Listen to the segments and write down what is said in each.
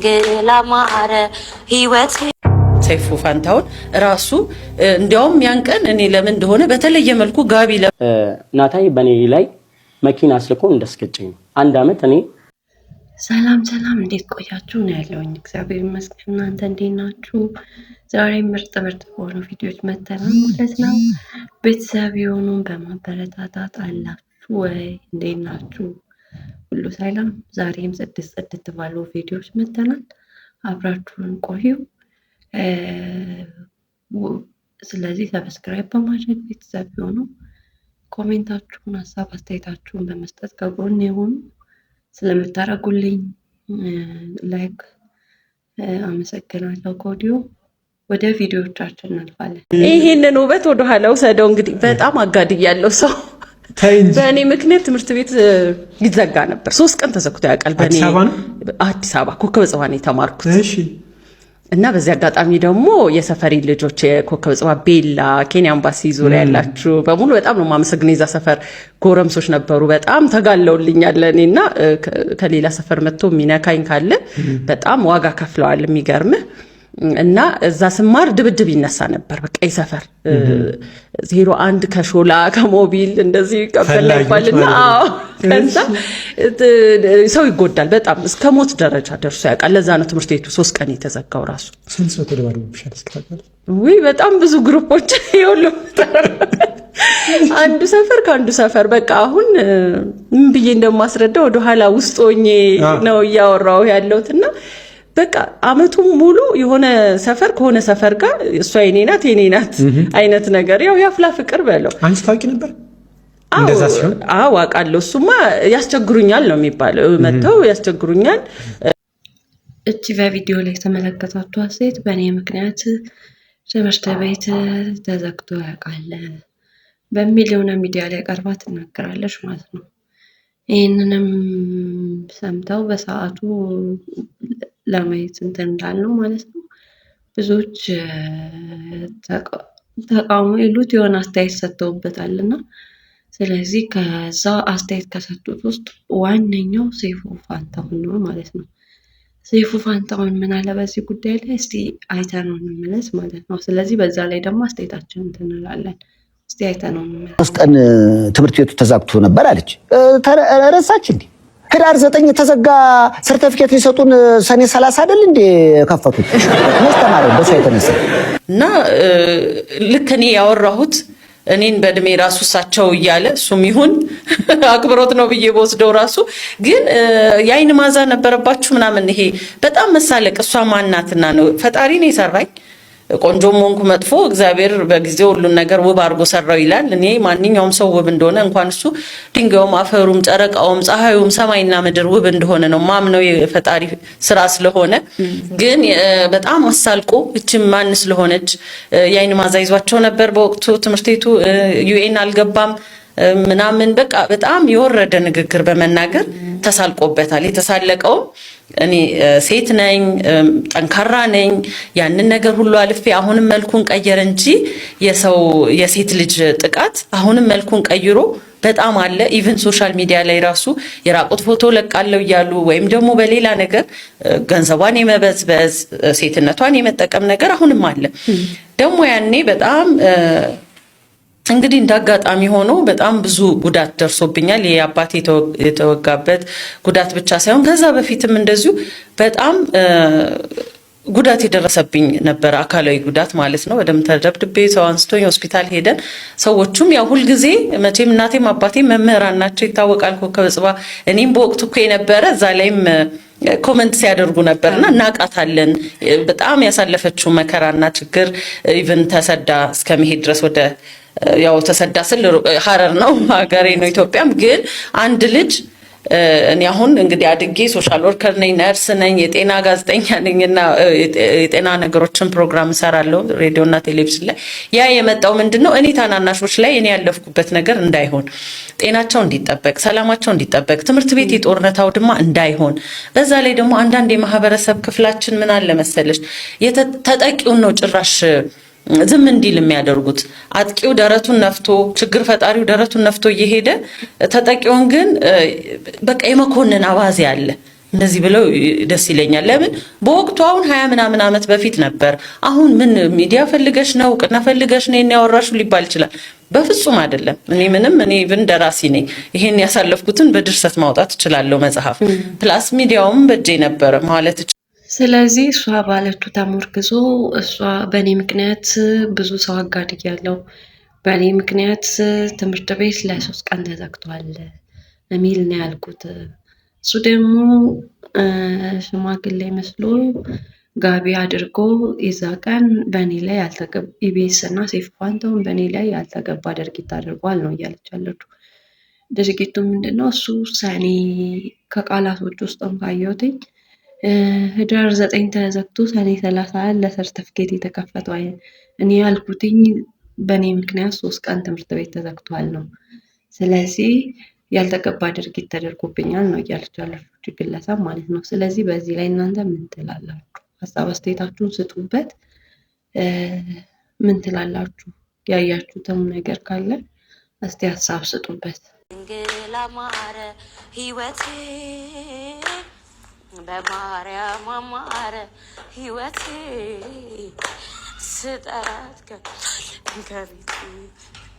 ድንግል አማረ ህይወት ሰይፉ ፋንታሁን ራሱ እንዲያውም ያን ቀን እኔ ለምን እንደሆነ በተለየ መልኩ ጋቢ ናታይ በኔ ላይ መኪና አስልኮ እንደስከጨኝ አንድ አመት እኔ ሰላም እንዴት ቆያችሁ ነው ያለውኝ። እግዚአብሔር ይመስገን። እናንተ እንዴት ናችሁ? ዛሬ ምርጥ በሆኑ ቪዲዮዎች መተናል ማለት ነው። ቤተሰብ የሆኑን በማበረታታት አላችሁ ወይ? እንዴት ናችሁ? ሁሉ ሰላም? ዛሬም ጽድት ባሉ ቪዲዮዎች መተናል። አብራችሁን ቆዩ። ስለዚህ ሰብስክራይብ በማድረግ ቤተሰብ የሆኑ ኮሜንታችሁን፣ ሀሳብ አስተያየታችሁን በመስጠት ከጎን የሆኑ ስለምታደርጉልኝ ላይክ አመሰግናለሁ ከወዲሁ። ወደ ቪዲዮዎቻችን እናልፋለን። ይሄንን ውበት ወደ ኋላ ወሰደው። እንግዲህ በጣም አጋድያለሁ ሰው በእኔ ምክንያት ትምህርት ቤት ይዘጋ ነበር። 3 ቀን ተዘግቶ ያውቃል። በእኔ አዲስ አበባ ኮከበ ጽባህ ነው የተማርኩት። እሺ። እና በዚህ አጋጣሚ ደግሞ የሰፈሪ ልጆች የኮከበ ጽባህ ቤላ ኬንያ ኤምባሲ ዙሪያ ያላችሁ በሙሉ በጣም ነው የማመሰግነው። የዛ ሰፈር ጎረምሶች ነበሩ፣ በጣም ተጋለውልኛል። እኔና ከሌላ ሰፈር መጥቶ የሚነካኝ ካለ በጣም ዋጋ ከፍለዋል። የሚገርምህ እና እዛ ስማር ድብድብ ይነሳ ነበር። በቃ የሰፈር 01 ከሾላ ከሞቢል እንደዚህ ከፈላ ይባልና ከዛ ሰው ይጎዳል። በጣም እስከ ሞት ደረጃ ደርሶ ያውቃል። ለዛ ነው ትምህርት ቤቱ 3 ቀን የተዘጋው ራሱ። ስንት ሰው ተደባድቦብሻል እስካሁን? ውይ በጣም ብዙ ግሩፖች ይሁሉ አንዱ ሰፈር ከአንዱ ሰፈር በቃ አሁን ምን ብዬ እንደማስረዳው ወደ ኋላ ውስጥ ሆኜ ነው እያወራው ያለውትና በቃ አመቱን ሙሉ የሆነ ሰፈር ከሆነ ሰፈር ጋር እሷ የኔ ናት አይነት ነገር ያው ያፍላ ፍቅር በለው። አንቺ ታውቂ ነበር እንደዛ ሲሆን? አዎ አውቃለሁ። እሱማ ያስቸግሩኛል ነው የሚባለው፣ መተው ያስቸግሩኛል። እቺ በቪዲዮ ላይ የተመለከታችኋት ሴት በእኔ ምክንያት ትምህርት ቤት ተዘግቶ ያውቃል በሚል የሆነ ሚዲያ ላይ ቀርባ ትናገራለች ማለት ነው። ይህንንም ሰምተው በሰዓቱ ለማየት እንትን እንዳልነው ማለት ነው ብዙዎች ተቃውሞ ይሉት የሆነ አስተያየት ሰጥተውበታል። እና ስለዚህ ከዛ አስተያየት ከሰጡት ውስጥ ዋነኛው ሰይፉ ፋንታሁን ነው ማለት ነው። ሰይፉ ፋንታሁን ምን አለ በዚህ ጉዳይ ላይ? እስቲ አይተነው እንመለስ ማለት ነው። ስለዚህ በዛ ላይ ደግሞ አስተያየታችንን እንላለን። እስቲ አይተነው እንመለስ። 3 ቀን ትምህርት ቤቱ ተዘግቶ ነበር አለች። ረሳች እንዴ? ህዳር 9 ተዘጋ። ሰርቲፊኬት ሊሰጡን ሰኔ 30 አይደል እንዴ ከፈቱት? ተማሪ በሷ የተነሳ እና ልክ እኔ ያወራሁት እኔን በእድሜ ራሱ እሳቸው እያለ እሱም ይሁን አክብሮት ነው ብዬ በወስደው ራሱ ግን የአይን ማዛ ነበረባችሁ ምናምን። ይሄ በጣም መሳለቅ። እሷ ማናትና ነው? ፈጣሪ ነው የሰራኝ። ቆንጆም ሆንኩ መጥፎ እግዚአብሔር በጊዜው ሁሉን ነገር ውብ አድርጎ ሰራው ይላል። እኔ ማንኛውም ሰው ውብ እንደሆነ እንኳን እሱ ድንጋዩም፣ አፈሩም፣ ጨረቃውም፣ ፀሐዩም፣ ሰማይና ምድር ውብ እንደሆነ ነው ማምነው የፈጣሪ ስራ ስለሆነ። ግን በጣም አሳልቆ እችም ማን ስለሆነች የአይን ማዛ ይዟቸው ነበር በወቅቱ። ትምህርት ቤቱ ዩኤን አልገባም ምናምን በቃ በጣም የወረደ ንግግር በመናገር ተሳልቆበታል። የተሳለቀው እኔ ሴት ነኝ፣ ጠንካራ ነኝ፣ ያንን ነገር ሁሉ አልፌ አሁንም መልኩን ቀየረ እንጂ የሴት ልጅ ጥቃት አሁንም መልኩን ቀይሮ በጣም አለ። ኢቭን ሶሻል ሚዲያ ላይ ራሱ የራቁት ፎቶ ለቃለው እያሉ ወይም ደግሞ በሌላ ነገር ገንዘቧን የመበዝበዝ ሴትነቷን የመጠቀም ነገር አሁንም አለ። ደግሞ ያኔ በጣም እንግዲህ እንዳጋጣሚ ሆኖ በጣም ብዙ ጉዳት ደርሶብኛል። የአባቴ የተወጋበት ጉዳት ብቻ ሳይሆን ከዛ በፊትም እንደዚሁ በጣም ጉዳት የደረሰብኝ ነበር፣ አካላዊ ጉዳት ማለት ነው። በደም ተደብድቤ ሰው አንስቶኝ ሆስፒታል ሄደን ሰዎቹም ያው ሁልጊዜ መቼም እናቴም አባቴም መምህራን ናቸው ይታወቃል። ኮከበ ጽባህ እኔም በወቅቱ እኮ የነበረ እዛ ላይም ኮሜንት ሲያደርጉ ነበርና እናቃታለን። በጣም ያሳለፈችው መከራና ችግር ኢቭን ተሰዳ እስከመሄድ ድረስ ወደ ያው ተሰዳ ስል ሐረር ነው ሀገሬ ነው ኢትዮጵያም። ግን አንድ ልጅ እኔ አሁን እንግዲህ አድጌ ሶሻል ወርከር ነኝ፣ ነርስ ነኝ፣ የጤና ጋዜጠኛ ነኝና የጤና ነገሮችን ፕሮግራም እሰራለሁ ሬዲዮና ቴሌቪዥን ላይ። ያ የመጣው ምንድነው እኔ ታናናሾች ላይ እኔ ያለፍኩበት ነገር እንዳይሆን፣ ጤናቸው እንዲጠበቅ፣ ሰላማቸው እንዲጠበቅ፣ ትምህርት ቤት የጦርነት አውድማ እንዳይሆን። በዛ ላይ ደግሞ አንዳንድ የማህበረሰብ ክፍላችን ምን አለ መሰለሽ ተጠቂውን ነው ጭራሽ ዝም እንዲል የሚያደርጉት። አጥቂው ደረቱን ነፍቶ ችግር ፈጣሪው ደረቱን ነፍቶ እየሄደ ተጠቂውን ግን በቃ የመኮንን አባዜ አለ። እንደዚህ ብለው ደስ ይለኛል። ለምን በወቅቱ አሁን 20 ምናምን ዓመት በፊት ነበር። አሁን ምን ሚዲያ ፈልገሽ ነው እውቅና ፈልገሽ ነው ያወራሽው ሊባል ይችላል። በፍጹም አይደለም። እኔ ደራሲ ነኝ። ይሄን ያሳለፍኩትን በድርሰት ማውጣት እችላለሁ መጽሐፍ። ፕላስ ሚዲያውም በእጄ ነበር ማለት እችላለሁ። ስለዚህ እሷ ባለችው ተሞርክዞ እሷ በእኔ ምክንያት ብዙ ሰው አጋድያለሁ፣ በእኔ ምክንያት ትምህርት ቤት ለ3 ቀን ተዘግቷል የሚል ነው ያልኩት። እሱ ደግሞ ሽማግሌ መስሎ ጋቢ አድርጎ የዛ ቀን በእኔ ላይ ኢቢኤስ እና ሴፍ ፋንታሁን በእኔ ላይ ያልተገባ ድርጊት አድርጓል ነው እያለች ያለችው። ድርጊቱ ምንድነው? እሱ ሰኔ ከቃላቶች ውስጥም ካየሁትኝ ህዳር 9 ተዘግቶ ሰኔ 30 ለሰርተፍኬት የተከፈተው እኔ ያልኩትኝ በእኔ ምክንያት 3 ቀን ትምህርት ቤት ተዘግቷል ነው። ስለዚህ ያልተገባ ድርጊት ተደርጎብኛል ነው እያለች ያለችው ግለሰብ ማለት ነው። ስለዚህ በዚህ ላይ እናንተ ምን ትላላችሁ? ሀሳብ አስተያየታችሁን ስጡበት። ምን ትላላችሁ? ያያችሁትም ነገር ካለ እስቲ ሀሳብ ስጡበት። ድንግል አማረ ህይወቴ በማርያም አማረ ህይወቴ ስጠራት ከቤቴ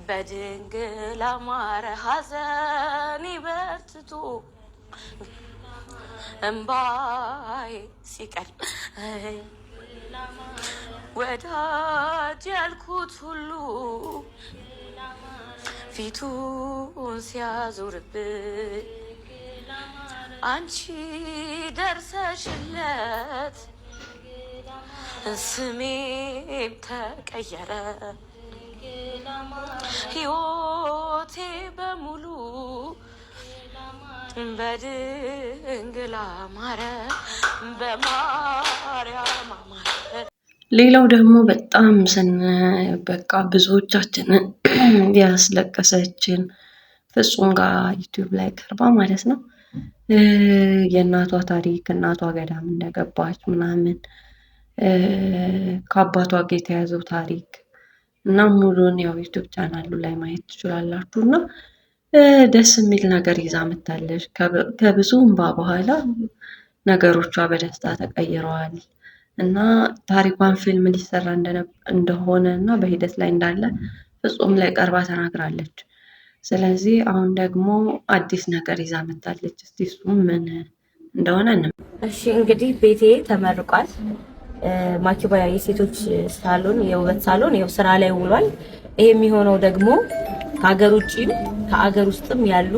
በድንግል አማረ ሐዘኔ በርትቶ እምባዬ ሲቀድ ወዳጅ ያልኩት ሁሉ ፊቱን ሲያዞርብኝ አንቺ ደርሰሽለት ስሜም ተቀየረ ሕይወቴ በሙሉ በድንግል አማረ በማርያም አማረ። ሌላው ደግሞ በጣም በቃ ብዙዎቻችንን ያስለቀሰችን ፍጹም ጋር ዩቲዩብ ላይ ቀርባ ማለት ነው የእናቷ ታሪክ እናቷ ገዳም እንደገባች ምናምን ከአባቷ ጋር የተያዘው ታሪክ እና ሙሉን ያው ዩቲዩብ ቻናሉ ላይ ማየት ትችላላችሁ። እና ደስ የሚል ነገር ይዛ መታለች። ከብዙ እንባ በኋላ ነገሮቿ በደስታ ተቀይረዋል እና ታሪኳን ፊልም ሊሰራ እንደሆነ እና በሂደት ላይ እንዳለ ፍጹም ላይ ቀርባ ተናግራለች። ስለዚህ አሁን ደግሞ አዲስ ነገር ይዛ መታለች። እስቲ እሱ ምን እንደሆነ እሺ እንግዲህ ቤቴ ተመርቋል። ማኪባያ የሴቶች ሳሎን የውበት ሳሎን ይኸው ስራ ላይ ውሏል። ይሄ የሚሆነው ደግሞ ከሀገር ውጭም ከሀገር ውስጥም ያሉ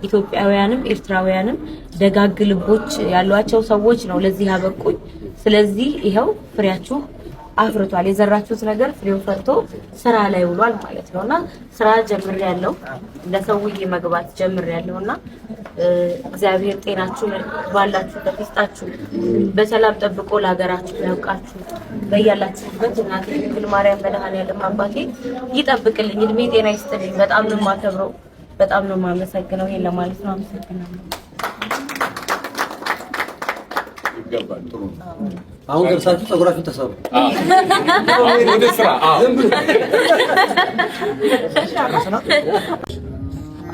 ኢትዮጵያውያንም ኤርትራውያንም ደጋግ ልቦች ያሏቸው ሰዎች ነው ለዚህ ያበቁኝ። ስለዚህ ይኸው ፍሬያችሁ አፍርቷል። የዘራችሁት ነገር ፍሬው ፈርቶ ስራ ላይ ውሏል ማለት ነውና ስራ ጀምሬያለሁ። ለሰውዬ መግባት ጀምሬያለሁና እግዚአብሔር ጤናችሁን ባላችሁበት ይስጣችሁ። በሰላም ጠብቆ ለሀገራችሁ ያውቃችሁ። በያላችሁበት እናቴ ድንግል ማርያም መድኃኔዓለም አባቴ ይጠብቅልኝ፣ እድሜ ጤና ይስጥልኝ። በጣም ነው የማከብረው፣ በጣም ነው የማመሰግነው። ይሄን ለማለት ነው። አመሰግናለሁ። አሁን ደርሳችሁ ፀጉራችሁን ተሰሩ። ወደ ስራ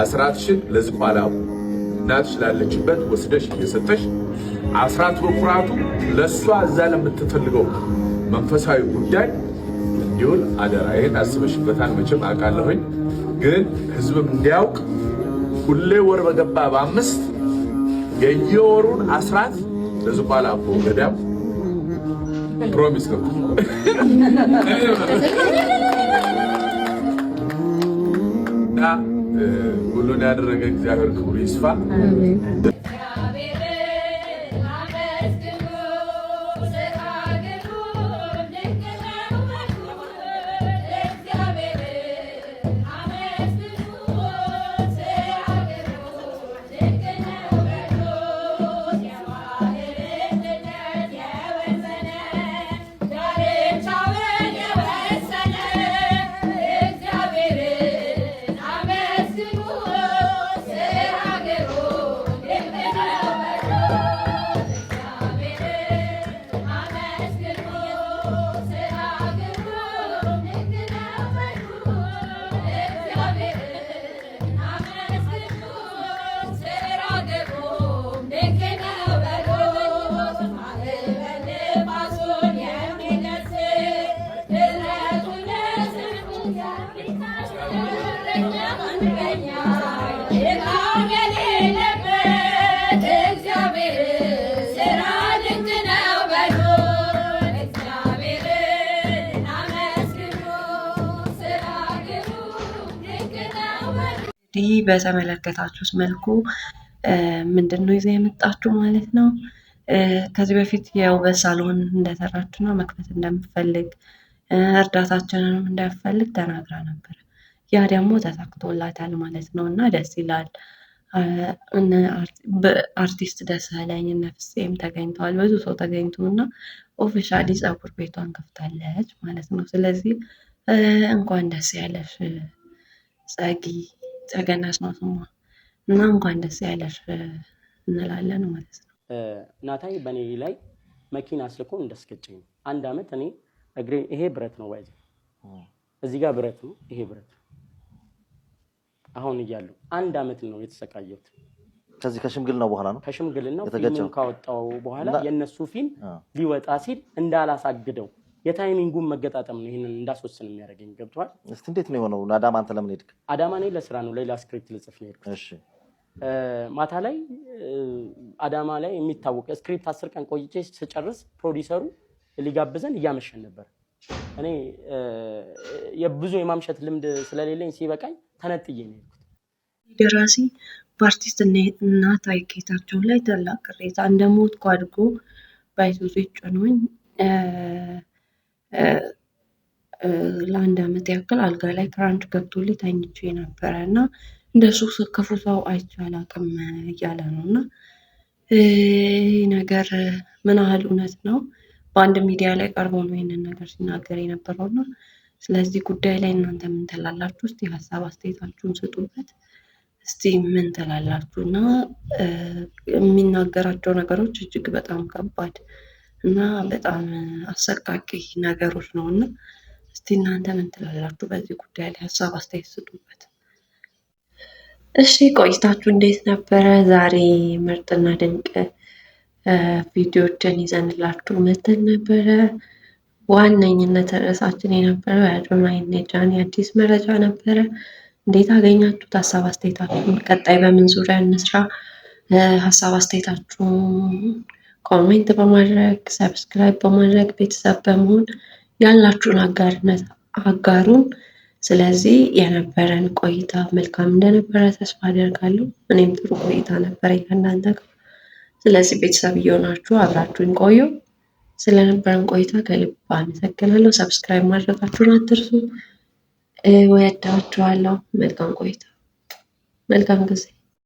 አስራትሽን ለዝቋላ እናትሽ ላለችበት ወስደሽ እየሰጠሽ አስራት በኩራቱ ለሷ እዛ ለምትፈልገው መንፈሳዊ ጉዳይ እንዲሁን አደራዬን አስበሽበታል መቼም አውቃለሁኝ። ግን ህዝብም እንዲያውቅ ሁሌ ወር በገባ በ5 የየወሩን አስራት ለዝቋላ አቦ ገዳም ፕሮሚስ ነው። ሁሉን ያደረገ እግዚአብሔር ክብሩ ይስፋ። እንግዲህ በተመለከታችሁት መልኩ ምንድነው ይዘው የመጣችሁ ማለት ነው። ከዚህ በፊት የውበት ሳሎን እንደሰራችና መክፈት እንደምትፈልግ እርዳታችንንም እንደምትፈልግ ተናግራ ነበር። ያ ደግሞ ተሳክቶላታል ማለት ነው እና ደስ ይላል። አርቲስት ደሳለኝ እነ ፍፄም ተገኝተዋል። ብዙ ሰው ተገኝቶ እና ኦፊሻሊ ፀጉር ቤቷን ከፍታለች ማለት ነው። ስለዚህ እንኳን ደስ ያለሽ ጸገነት ነው ስሟ እና እንኳን ደስ ያለሽ እንላለን ማለት ነው። ናታይ በኔ ላይ መኪና አስልኮ እንዳስገጨኝ ነው። 1 አመት እኔ እግሬ ይሄ ብረት ነው ባይዘ እዚህ ጋር ብረት ነው ይሄ ብረት አሁን እያለሁ 1 አመት ነው የተሰቃየሁት። ከዚህ ከሽምግልናው በኋላ ነው ከሽምግልናው ፊልም ካወጣው በኋላ የነሱ ፊልም ሊወጣ ሲል እንዳላሳግደው የታይሚንጉን መገጣጠም ነው ይሄንን እንዳስወስን የሚያደርገኝ ገብቷል። እስቲ እንዴት ነው የሆነው? አዳማ አንተ ለምን ሄድክ? አዳማ ነኝ ለስራ ነው ሌላ ስክሪፕት ልጽፍ ነው ሄድኩት። እሺ ማታ ላይ አዳማ ላይ የሚታወቅ ስክሪፕት 10 ቀን ቆይቼ ስጨርስ ፕሮዲሰሩ ሊጋብዘን እያመሸን ነበር። እኔ የብዙ የማምሸት ልምድ ስለሌለኝ ሲበቃኝ ተነጥዬ ነው የሄድኩት። ደራሲ በአርቲስት ናታይ ጌታቸው ላይ ታላቅ ቅሬታ እንደሞትኩ አድርጎ ባይሱዙ ጭኖኝ ለ1 አመት ያክል አልጋ ላይ ክራንች ገብቶልኝ ተኝቼ ነበረ እና እንደሱ ክፉ ሰው አይቼ አላውቅም እያለ ነው እና ነገር ምን ያህል እውነት ነው? በአንድ ሚዲያ ላይ ቀርቦ ነው ይሄንን ነገር ሲናገር የነበረውና ስለዚህ ጉዳይ ላይ እናንተ ምን ትላላችሁ? እስቲ ሀሳብ አስተያየታችሁን ስጡበት። እስቲ ምን ትላላችሁ? እና የሚናገራቸው ነገሮች እጅግ በጣም ከባድ እና በጣም አሰቃቂ ነገሮች ነውና እስቲ እናንተ ምን ትላላችሁ? በዚህ ጉዳይ ላይ ሀሳብ አስተያየት ስጡበት። እሺ ቆይታችሁ እንዴት ነበረ? ዛሬ ምርጥና ድንቅ ቪዲዮዎችን ይዘንላችሁ መተን ነበረ። ዋነኝነት ርዕሳችን የነበረው የአዶናይ እና የጃኒ አዲስ መረጃ ነበረ። እንዴት አገኛችሁት? ሀሳብ አስተያየታችሁን ቀጣይ በምን ዙሪያ እንስራ? ሀሳብ አስተያየታችሁን ኮሜንት በማድረግ ሰብስክራይብ በማድረግ ቤተሰብ በመሆን ያላችሁን አጋርነት አጋሩን። ስለዚህ የነበረን ቆይታ መልካም እንደነበረ ተስፋ አደርጋለሁ። እኔም ጥሩ ቆይታ ነበረ ከእናንተ ጋር። ስለዚህ ቤተሰብ እየሆናችሁ አብራችሁን ቆዩ። ስለነበረን ቆይታ ከልብ አመሰግናለሁ። ሰብስክራይብ ማድረጋችሁን አትርሱ። እወዳችኋለሁ። መልካም ቆይታ፣ መልካም ጊዜ